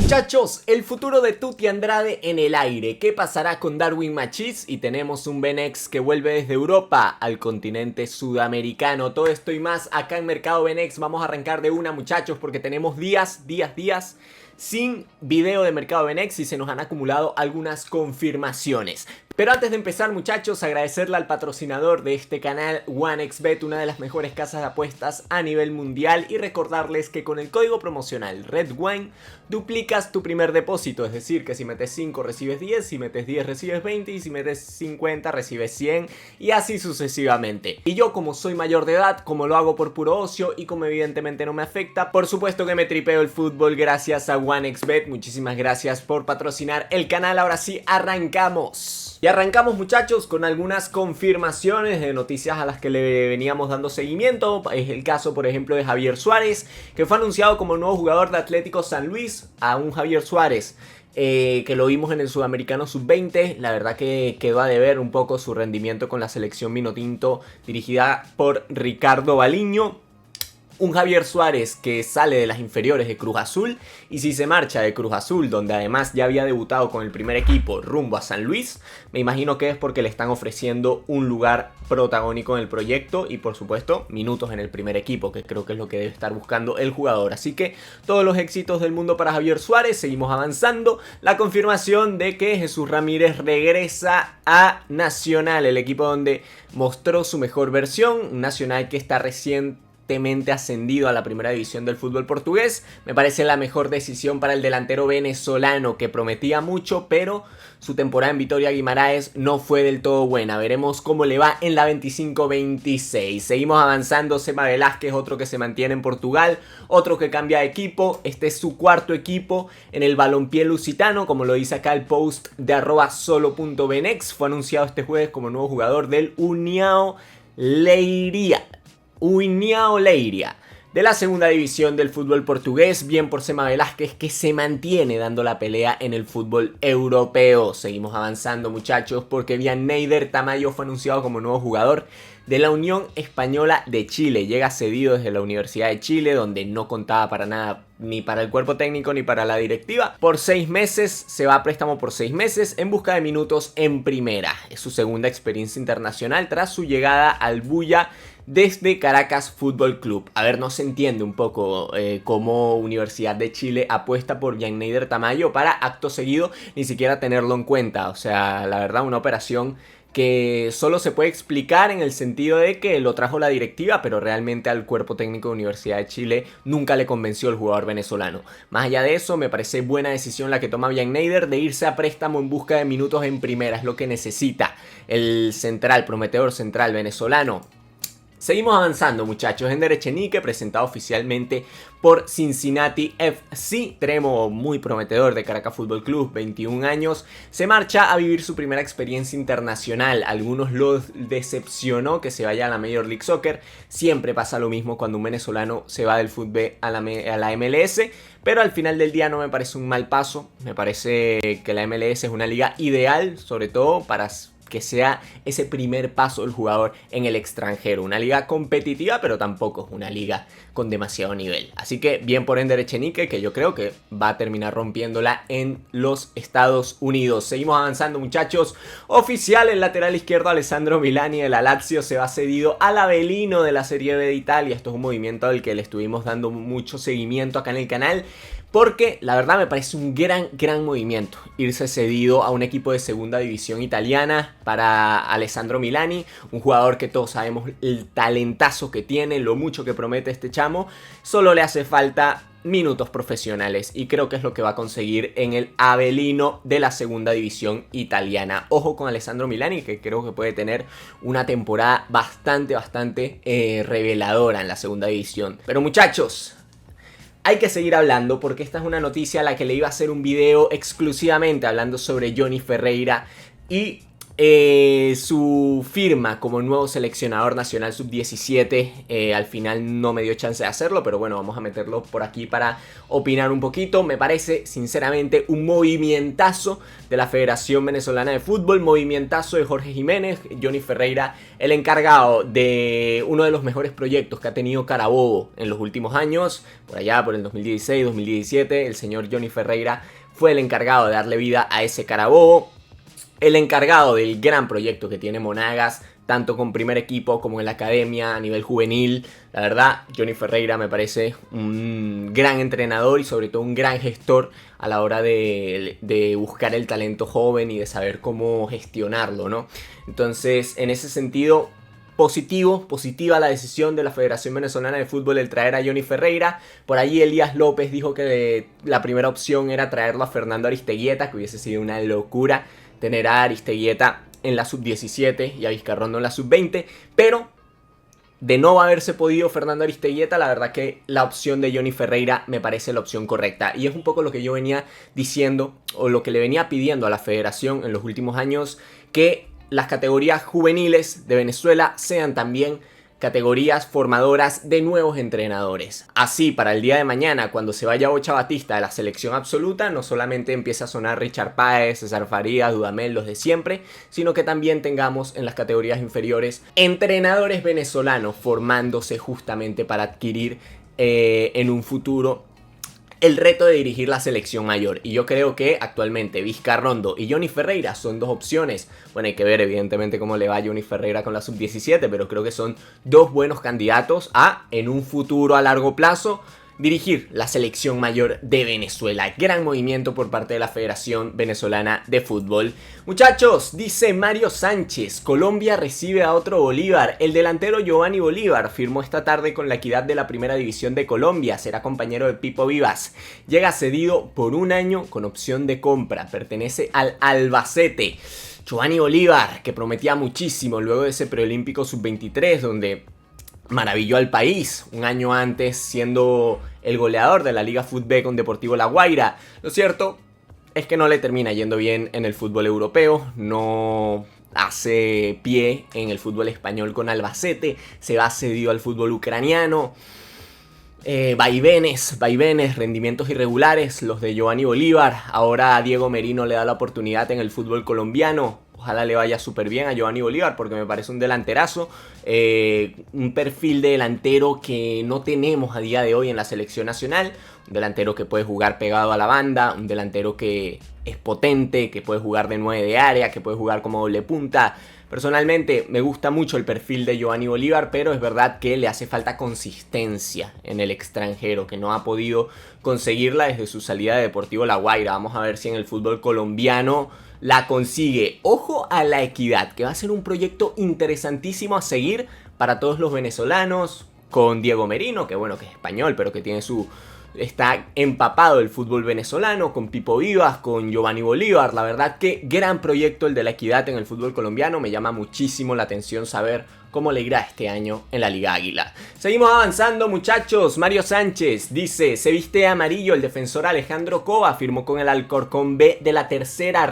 Muchachos, el futuro de Tuti Andrade en el aire. ¿Qué pasará con Darwin Machís? Y tenemos un Benex que vuelve desde Europa al continente sudamericano. Todo esto y más acá en Mercado Benex. Vamos a arrancar de una, muchachos, porque tenemos días sin video de Mercado Benex y se nos han acumulado algunas confirmaciones. Pero antes de empezar, muchachos, agradecerle al patrocinador de este canal, OneXBet, una de las mejores casas de apuestas a nivel mundial, y recordarles que con el código promocional REDWINE duplicas tu primer depósito, es decir, que si metes 5 recibes 10, si metes 10 recibes 20 y si metes 50 recibes 100 y así sucesivamente. Y yo, como soy mayor de edad, como lo hago por puro ocio y como evidentemente no me afecta, por supuesto que me tripeo el fútbol gracias a OneXBet. Muchísimas gracias por patrocinar el canal. Ahora sí, arrancamos. Y arrancamos, muchachos, con algunas confirmaciones de noticias a las que le veníamos dando seguimiento. Es el caso, por ejemplo, de Javier Suárez, que fue anunciado como nuevo jugador de Atlético San Luis. A un Javier Suárez que lo vimos en el Sudamericano Sub-20. La verdad que quedó a deber un poco su rendimiento con la selección Vinotinto dirigida por Ricardo Baliño. Un Javier Suárez que sale de las inferiores de Cruz Azul, y si se marcha de Cruz Azul, donde además ya había debutado con el primer equipo, rumbo a San Luis, me imagino que es porque le están ofreciendo un lugar protagónico en el proyecto y por supuesto minutos en el primer equipo, que creo que es lo que debe estar buscando el jugador. Así que todos los éxitos del mundo para Javier Suárez. Seguimos avanzando. La confirmación de que Jesús Ramírez regresa a Nacional, el equipo donde mostró su mejor versión. Un Nacional que está recientemente ascendido a la primera división del fútbol portugués. Me parece la mejor decisión para el delantero venezolano, que prometía mucho, pero su temporada en Vitória Guimaraes no fue del todo buena. Veremos cómo le va en la 25-26. Seguimos avanzando. Sema Velázquez, otro que se mantiene en Portugal, otro que cambia de equipo. Este es su cuarto equipo en el balompié lusitano, como lo dice acá el post de @solo.benex. Fue anunciado este jueves como nuevo jugador del União Leiria de la segunda división del fútbol portugués. Bien por Sema Velázquez, que se mantiene dando la pelea en el fútbol europeo. Seguimos avanzando, muchachos, porque Vianneyder Tamayo fue anunciado como nuevo jugador de la Unión Española de Chile. Llega cedido desde la Universidad de Chile, donde no contaba para nada, ni para el cuerpo técnico ni para la directiva. Por 6 meses, se va a préstamo por 6 meses en busca de minutos en primera. Es su segunda experiencia internacional tras su llegada al Bulla desde Caracas Fútbol Club. A ver, no se entiende un poco cómo Universidad de Chile apuesta por Vianneyder Tamayo para acto seguido ni siquiera tenerlo en cuenta. O sea, la verdad, una operación que solo se puede explicar en el sentido de que lo trajo la directiva, pero realmente al cuerpo técnico de Universidad de Chile nunca le convenció el jugador venezolano. Más allá de eso, me parece buena decisión la que toma Vianneyder de irse a préstamo en busca de minutos en primera. Es lo que necesita el central, prometedor central venezolano. Seguimos avanzando, muchachos. Ender Echenique, presentado oficialmente por Cincinnati FC, tremo muy prometedor de Caracas Fútbol Club, 21 años, se marcha a vivir su primera experiencia internacional. Algunos lo decepcionó que se vaya a la Major League Soccer. Siempre pasa lo mismo cuando un venezolano se va del fútbol a la MLS, pero al final del día no me parece un mal paso. Me parece que la MLS es una liga ideal, sobre todo para que sea ese primer paso del jugador en el extranjero. Una liga competitiva, pero tampoco es una liga con demasiado nivel. Así que bien por Ender Echenique, que yo creo que va a terminar rompiéndola en los Estados Unidos. Seguimos avanzando, muchachos. Oficial, el lateral izquierdo Alessandro Milani de la Lazio se va cedido al Avellino de la Serie B de Italia. Esto es un movimiento al que le estuvimos dando mucho seguimiento acá en el canal, porque la verdad me parece un gran movimiento irse cedido a un equipo de segunda división italiana para Alessandro Milani, un jugador que todos sabemos el talentazo que tiene, lo mucho que promete este chamo. Solo le hace falta minutos profesionales y creo que es lo que va a conseguir en el Avellino de la segunda división italiana. Ojo con Alessandro Milani, que creo que puede tener una temporada bastante reveladora en la segunda división. Pero, muchachos, hay que seguir hablando, porque esta es una noticia a la que le iba a hacer un video exclusivamente hablando sobre Johnny Ferreira y su firma como nuevo seleccionador nacional sub-17 al final no me dio chance de hacerlo, pero bueno, vamos a meterlo por aquí para opinar un poquito. Me parece sinceramente un movimientazo de la Federación Venezolana de Fútbol, movimientazo de Jorge Jiménez, Johnny Ferreira, el encargado de uno de los mejores proyectos que ha tenido Carabobo en los últimos años, por allá por el 2016, 2017, el señor Johnny Ferreira fue el encargado de darle vida a ese Carabobo. El encargado del gran proyecto que tiene Monagas, tanto con primer equipo como en la academia a nivel juvenil. La verdad, Johnny Ferreira me parece un gran entrenador y sobre todo un gran gestor a la hora de buscar el talento joven y de saber cómo gestionarlo, ¿no? Entonces, en ese sentido, positiva la decisión de la Federación Venezolana de Fútbol el traer a Johnny Ferreira. Por ahí Elías López dijo que la primera opción era traerlo a Fernando Aristeguieta, que hubiese sido una locura tener a Aristeguieta en la sub-17 y a Vizcarrondo en la sub-20, pero de no haberse podido Fernando Aristeguieta, la verdad que la opción de Johnny Ferreira me parece la opción correcta, y es un poco lo que yo venía diciendo o lo que le venía pidiendo a la federación en los últimos años, que las categorías juveniles de Venezuela sean también categorías formadoras de nuevos entrenadores. Así, para el día de mañana, cuando se vaya Bocha Batista de la selección absoluta, no solamente empiece a sonar Richard Páez, César Farías, Dudamel, los de siempre, sino que también tengamos en las categorías inferiores entrenadores venezolanos formándose justamente para adquirir en un futuro el reto de dirigir la selección mayor. Y yo creo que actualmente Vizcarrondo y Johnny Ferreira son dos opciones. Bueno, hay que ver evidentemente cómo le va a Johnny Ferreira con la sub-17, pero creo que son dos buenos candidatos a, en un futuro a largo plazo, dirigir la selección mayor de Venezuela. Gran movimiento por parte de la Federación Venezolana de Fútbol. Muchachos, dice Mario Sánchez, Colombia recibe a otro Bolívar. El delantero Giovanni Bolívar firmó esta tarde con la Equidad de la Primera División de Colombia. Será compañero de Pipo Vivas. Llega cedido por un año con opción de compra. Pertenece al Albacete. Giovanni Bolívar, que prometía muchísimo luego de ese preolímpico sub-23, donde maravilló al país un año antes siendo el goleador de la Liga Fútbol con Deportivo La Guaira. Lo cierto es que no le termina yendo bien en el fútbol europeo, no hace pie en el fútbol español con Albacete, se va cedido al fútbol ucraniano. Vaivenes, rendimientos irregulares los de Giovanni Bolívar. Ahora Diego Merino le da la oportunidad en el fútbol colombiano. Ojalá le vaya súper bien a Giovanni Bolívar porque me parece un delanterazo, un perfil de delantero que no tenemos a día de hoy en la selección nacional. Un delantero que puede jugar pegado a la banda, un delantero que es potente, que puede jugar de 9 de área, que puede jugar como doble punta. Personalmente me gusta mucho el perfil de Giovanni Bolívar, pero es verdad que le hace falta consistencia en el extranjero, que no ha podido conseguirla desde su salida de Deportivo La Guaira. Vamos a ver si en el fútbol colombiano la consigue. Ojo a la Equidad, que va a ser un proyecto interesantísimo a seguir para todos los venezolanos, con Diego Merino, que bueno, que es español, pero que tiene está empapado del fútbol venezolano, con Pipo Vivas, con Giovanni Bolívar. La verdad que gran proyecto el de la Equidad en el fútbol colombiano. Me llama muchísimo la atención saber cómo le irá este año en la Liga Águila. Seguimos avanzando, muchachos. Mario Sánchez dice: se viste de amarillo el defensor Alejandro Cova, firmó con el Alcorcón B de la tercera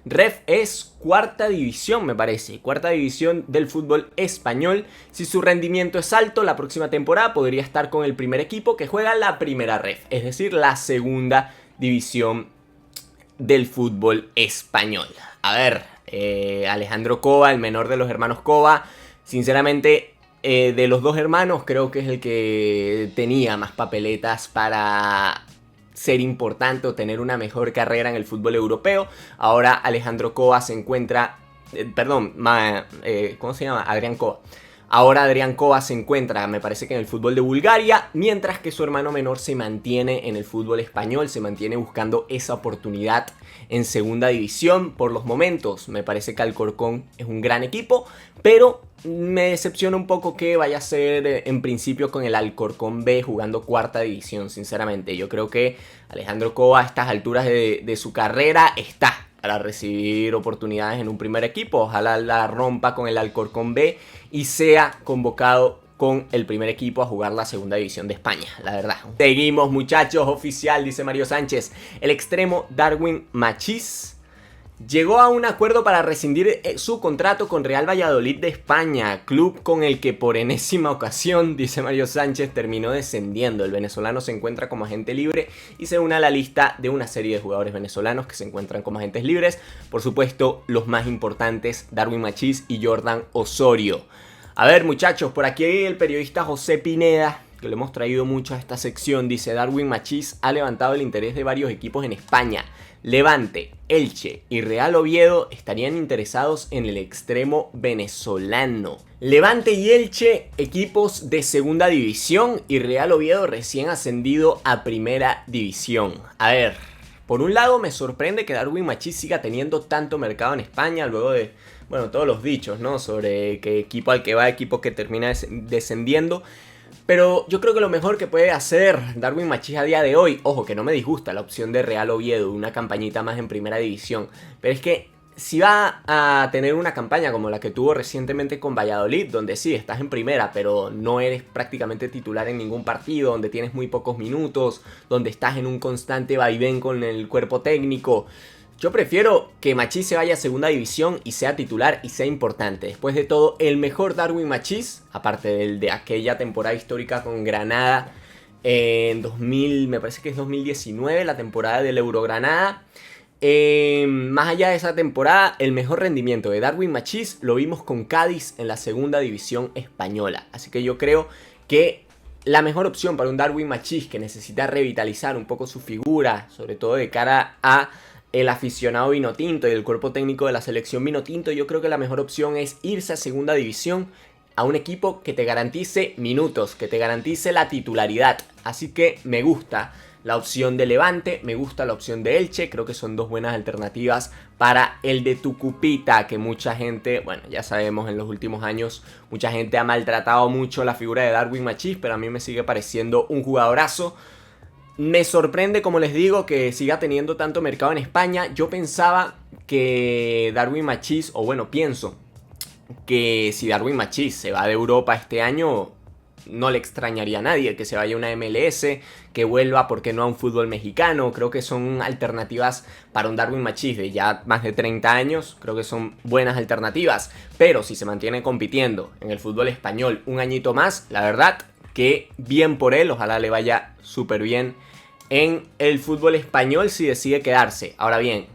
ref es cuarta división, me parece. Cuarta división del fútbol español. Si su rendimiento es alto, la próxima temporada podría estar con el primer equipo que juega la primera ref, es decir, la segunda división del fútbol español. A ver, Alejandro Cova, el menor de los hermanos Cova, sinceramente, de los dos hermanos creo que es el que tenía más papeletas para ser importante o tener una mejor carrera en el fútbol europeo. Ahora Alejandro Cova se encuentra, ¿cómo se llama? Adrián Cova. Ahora Adrián Cova se encuentra, me parece que en el fútbol de Bulgaria, mientras que su hermano menor se mantiene en el fútbol español, se mantiene buscando esa oportunidad en segunda división. Por los momentos, me parece que Alcorcón es un gran equipo, pero me decepciona un poco que vaya a ser en principio con el Alcorcón B jugando cuarta división, sinceramente. Yo creo que Alejandro Cova a estas alturas de su carrera está para recibir oportunidades en un primer equipo. Ojalá la rompa con el Alcorcón B y sea convocado con el primer equipo a jugar la segunda división de España, la verdad. Seguimos, muchachos, oficial, dice Mario Sánchez. El extremo Darwin Machís Llegó a un acuerdo para rescindir su contrato con Real Valladolid de España, club con el que por enésima ocasión, dice Mario Sánchez, terminó descendiendo. El venezolano se encuentra como agente libre y se une a la lista de una serie de jugadores venezolanos que se encuentran como agentes libres. Por supuesto, los más importantes, Darwin Machís y Jordan Osorio. A ver, muchachos, por aquí el periodista José Pineda, que le hemos traído mucho a esta sección, dice: Darwin Machís ha levantado el interés de varios equipos en España. Levante, Elche y Real Oviedo estarían interesados en el extremo venezolano. Levante y Elche, equipos de segunda división, y Real Oviedo recién ascendido a primera división. A ver, por un lado me sorprende que Darwin Machís siga teniendo tanto mercado en España luego de, bueno, todos los dichos, ¿no? Sobre que equipo al que va, equipo que termina descendiendo. Pero yo creo que lo mejor que puede hacer Darwin Machís a día de hoy, ojo que no me disgusta la opción de Real Oviedo, una campañita más en primera división, pero es que si va a tener una campaña como la que tuvo recientemente con Valladolid, donde sí, estás en primera, pero no eres prácticamente titular en ningún partido, donde tienes muy pocos minutos, donde estás en un constante vaivén con el cuerpo técnico, yo prefiero que Machís se vaya a segunda división y sea titular y sea importante. Después de todo, el mejor Darwin Machís, aparte del de aquella temporada histórica con Granada en 2000, me parece que es 2019, la temporada del Eurogranada. Más allá de esa temporada, el mejor rendimiento de Darwin Machís lo vimos con Cádiz en la segunda división española. Así que yo creo que la mejor opción para un Darwin Machís que necesita revitalizar un poco su figura, sobre todo de cara a el aficionado vinotinto y el cuerpo técnico de la selección vinotinto, yo creo que la mejor opción es irse a segunda división, a un equipo que te garantice minutos, que te garantice la titularidad. Así que me gusta la opción de Levante, me gusta la opción de Elche, creo que son dos buenas alternativas para el de Tucupita, que mucha gente, bueno, ya sabemos, en los últimos años mucha gente ha maltratado mucho la figura de Darwin Machís, pero a mí me sigue pareciendo un jugadorazo. Me sorprende, como les digo, que siga teniendo tanto mercado en España. Yo pensaba que Darwin Machís, o bueno, pienso que si Darwin Machís se va de Europa este año, no le extrañaría a nadie que se vaya a una MLS, que vuelva, ¿por qué no?, a un fútbol mexicano. Creo que son alternativas para un Darwin Machís de ya más de 30 años. Creo que son buenas alternativas. Pero si se mantiene compitiendo en el fútbol español un añito más, la verdad que bien por él, ojalá le vaya súper bien en el fútbol español si decide quedarse. Ahora bien,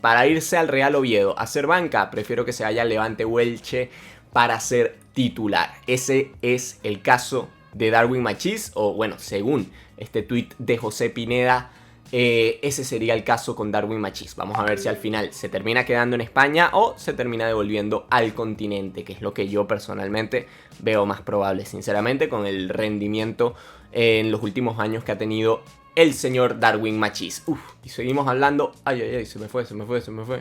para irse al Real Oviedo a hacer banca, prefiero que se vaya al Levante o Elche para ser titular. Ese es el caso de Darwin Machís, o bueno, según este tuit de José Pineda, ese sería el caso con Darwin Machís. Vamos a ver si al final se termina quedando en España o se termina devolviendo al continente, que es lo que yo personalmente veo más probable, sinceramente, con el rendimiento en los últimos años que ha tenido el señor Darwin Machís. Y seguimos hablando. Ay, se me fue.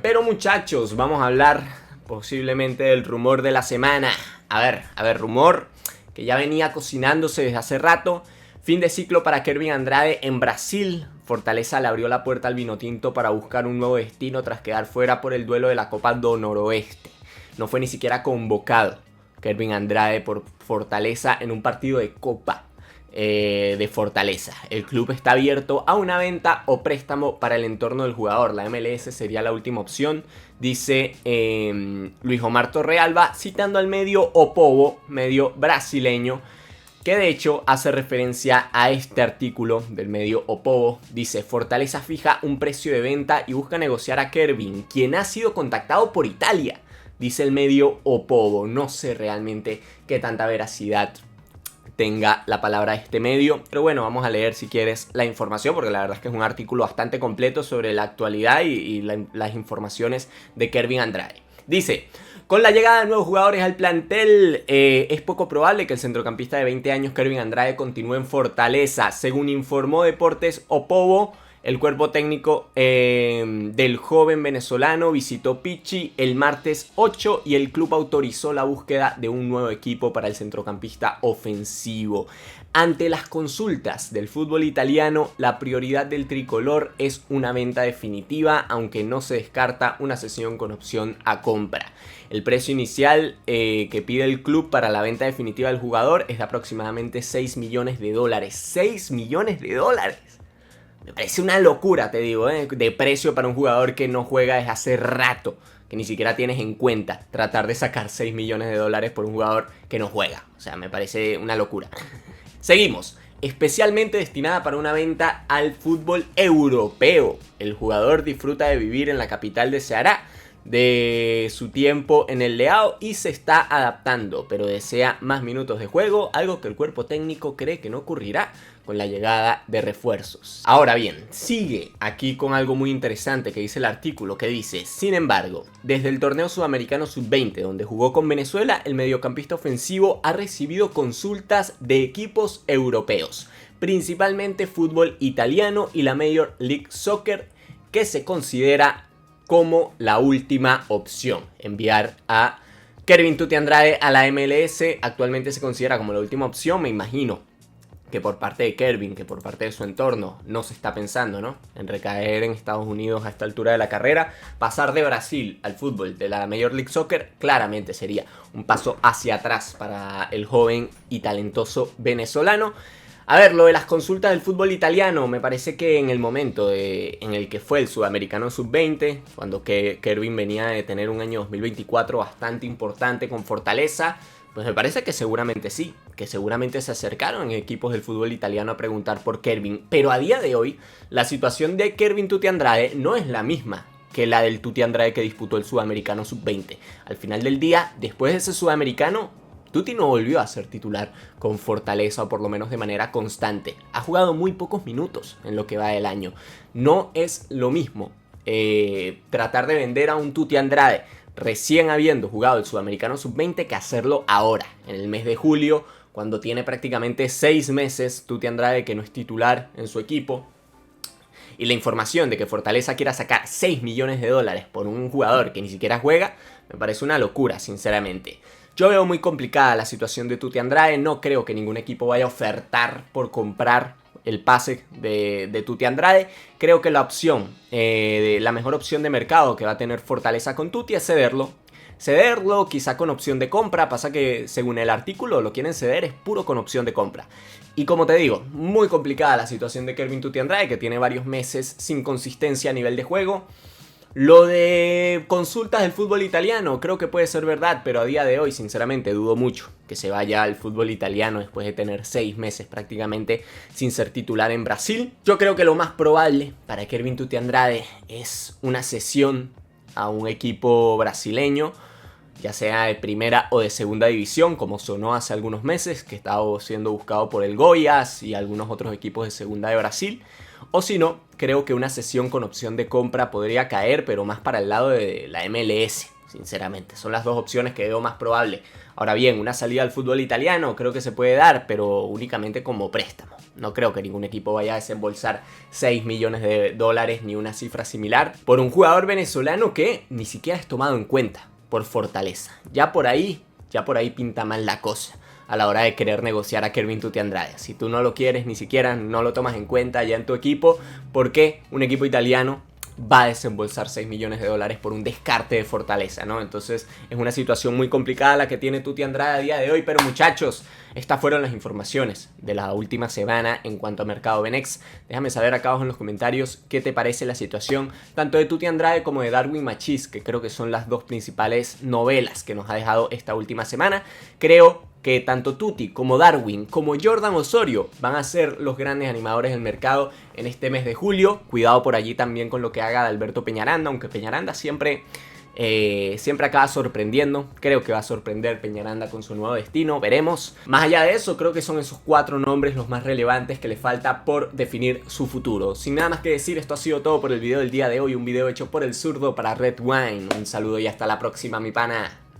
Pero muchachos, vamos a hablar posiblemente del rumor de la semana. A ver, rumor que ya venía cocinándose desde hace rato. Fin de ciclo para Kervin Andrade en Brasil. Fortaleza le abrió la puerta al vinotinto para buscar un nuevo destino tras quedar fuera por el duelo de la Copa do Noroeste. No fue ni siquiera convocado Kervin Andrade por Fortaleza en un partido de Copa de Fortaleza. El club está abierto a una venta o préstamo para el entorno del jugador. La MLS sería la última opción, dice Luis Omar Torrealba, citando al medio O Povo, medio brasileño, que de hecho hace referencia a este artículo del medio O Povo. Dice: Fortaleza fija un precio de venta y busca negociar a Kervin, quien ha sido contactado por Italia, dice el medio O Povo. No sé realmente qué tanta veracidad tenga la palabra de este medio, pero bueno, vamos a leer si quieres la información, porque la verdad es que es un artículo bastante completo sobre la actualidad y las informaciones de Kervin Andrade. Dice: con la llegada de nuevos jugadores al plantel, es poco probable que el centrocampista de 20 años Kervin Andrade continúe en Fortaleza. Según informó Deportes O Povo, el cuerpo técnico del joven venezolano visitó Pichi el martes 8 y el club autorizó la búsqueda de un nuevo equipo para el centrocampista ofensivo. Ante las consultas del fútbol italiano, la prioridad del tricolor es una venta definitiva, aunque no se descarta una cesión con opción a compra. El precio inicial que pide el club para la venta definitiva del jugador es de aproximadamente $6 millones. $6 millones. Me parece una locura, te digo, de precio para un jugador que no juega desde hace rato, que ni siquiera tienes en cuenta tratar de sacar 6 millones de dólares por un jugador que no juega. O sea, me parece una locura. Seguimos. Especialmente destinada para una venta al fútbol europeo. El jugador disfruta de vivir en la capital de Ceará, de su tiempo en el Leao y se está adaptando, pero desea más minutos de juego, algo que el cuerpo técnico cree que no ocurrirá con la llegada de refuerzos. Ahora bien, sigue aquí con algo muy interesante que dice el artículo, que dice: sin embargo, desde el torneo sudamericano sub-20, donde jugó con Venezuela, el mediocampista ofensivo ha recibido consultas de equipos europeos, principalmente fútbol italiano y la Major League Soccer, que se considera como la última opción. Enviar a Kervin Tuti Andrade a la MLS actualmente se considera como la última opción. Me imagino que por parte de Kervin, que por parte de su entorno, no se está pensando, ¿no?, en recaer en Estados Unidos a esta altura de la carrera. Pasar de Brasil al fútbol de la Major League Soccer claramente sería un paso hacia atrás para el joven y talentoso venezolano. A ver, lo de las consultas del fútbol italiano, me parece que en el momento en el que fue el sudamericano sub-20, cuando Kervin venía de tener un año 2024 bastante importante con Fortaleza, pues me parece que seguramente sí, que seguramente se acercaron equipos del fútbol italiano a preguntar por Kervin. Pero a día de hoy, la situación de Kervin Tuti Andrade no es la misma que la del Tuti Andrade que disputó el sudamericano sub-20. Al final del día, después de ese sudamericano, Tuti no volvió a ser titular con Fortaleza, o por lo menos de manera constante. Ha jugado muy pocos minutos en lo que va del año. No es lo mismo tratar de vender a un Tuti Andrade recién habiendo jugado el sudamericano sub-20 que hacerlo ahora, en el mes de julio, cuando tiene prácticamente 6 meses Tuti Andrade que no es titular en su equipo. Y la información de que Fortaleza quiera sacar 6 millones de dólares por un jugador que ni siquiera juega, me parece una locura, sinceramente. Yo veo muy complicada la situación de Tuti Andrade. No creo que ningún equipo vaya a ofertar por comprar el pase de Tuti Andrade. Creo que la mejor opción de mercado que va a tener Fortaleza con Tuti es cederlo. Cederlo, quizá con opción de compra. Pasa que según el artículo lo quieren ceder es puro con opción de compra. Y como te digo, muy complicada la situación de Kervin Tuti Andrade, que tiene varios meses sin consistencia a nivel de juego. Lo de consultas del fútbol italiano creo que puede ser verdad, pero a día de hoy sinceramente dudo mucho que se vaya al fútbol italiano después de tener 6 meses prácticamente sin ser titular en Brasil. Yo creo que lo más probable para Kervin Tuti Andrade es una cesión a un equipo brasileño, ya sea de primera o de segunda división, como sonó hace algunos meses, que estaba siendo buscado por el Goiás y algunos otros equipos de segunda de Brasil. O si no, creo que una cesión con opción de compra podría caer, pero más para el lado de la MLS, sinceramente. Son las dos opciones que veo más probable. Ahora bien, una salida al fútbol italiano creo que se puede dar, pero únicamente como préstamo. No creo que ningún equipo vaya a desembolsar 6 millones de dólares ni una cifra similar por un jugador venezolano que ni siquiera es tomado en cuenta por Fortaleza. Ya por ahí pinta mal la cosa a la hora de querer negociar a Kervin Tuti Andrade. Si tú no lo quieres, ni siquiera no lo tomas en cuenta ya en tu equipo, ¿por qué un equipo italiano va a desembolsar 6 millones de dólares por un descarte de Fortaleza, ¿no? Entonces es una situación muy complicada la que tiene Tuti Andrade a día de hoy. Pero muchachos, estas fueron las informaciones de la última semana en cuanto a Mercado Benex. Déjame saber acá abajo en los comentarios qué te parece la situación tanto de Tuti Andrade como de Darwin Machís, que creo que son las dos principales novelas que nos ha dejado esta última semana. Creo que tanto Tuti como Darwin como Jordan Osorio van a ser los grandes animadores del mercado en este mes de julio. Cuidado por allí también con lo que haga Alberto Peñaranda, aunque Peñaranda siempre acaba sorprendiendo. Creo que va a sorprender Peñaranda con su nuevo destino, veremos. Más allá de eso, creo que son esos 4 nombres los más relevantes que le falta por definir su futuro. Sin nada más que decir, esto ha sido todo por el video del día de hoy, un video hecho por el zurdo para Red Wine. Un saludo y hasta la próxima, mi pana.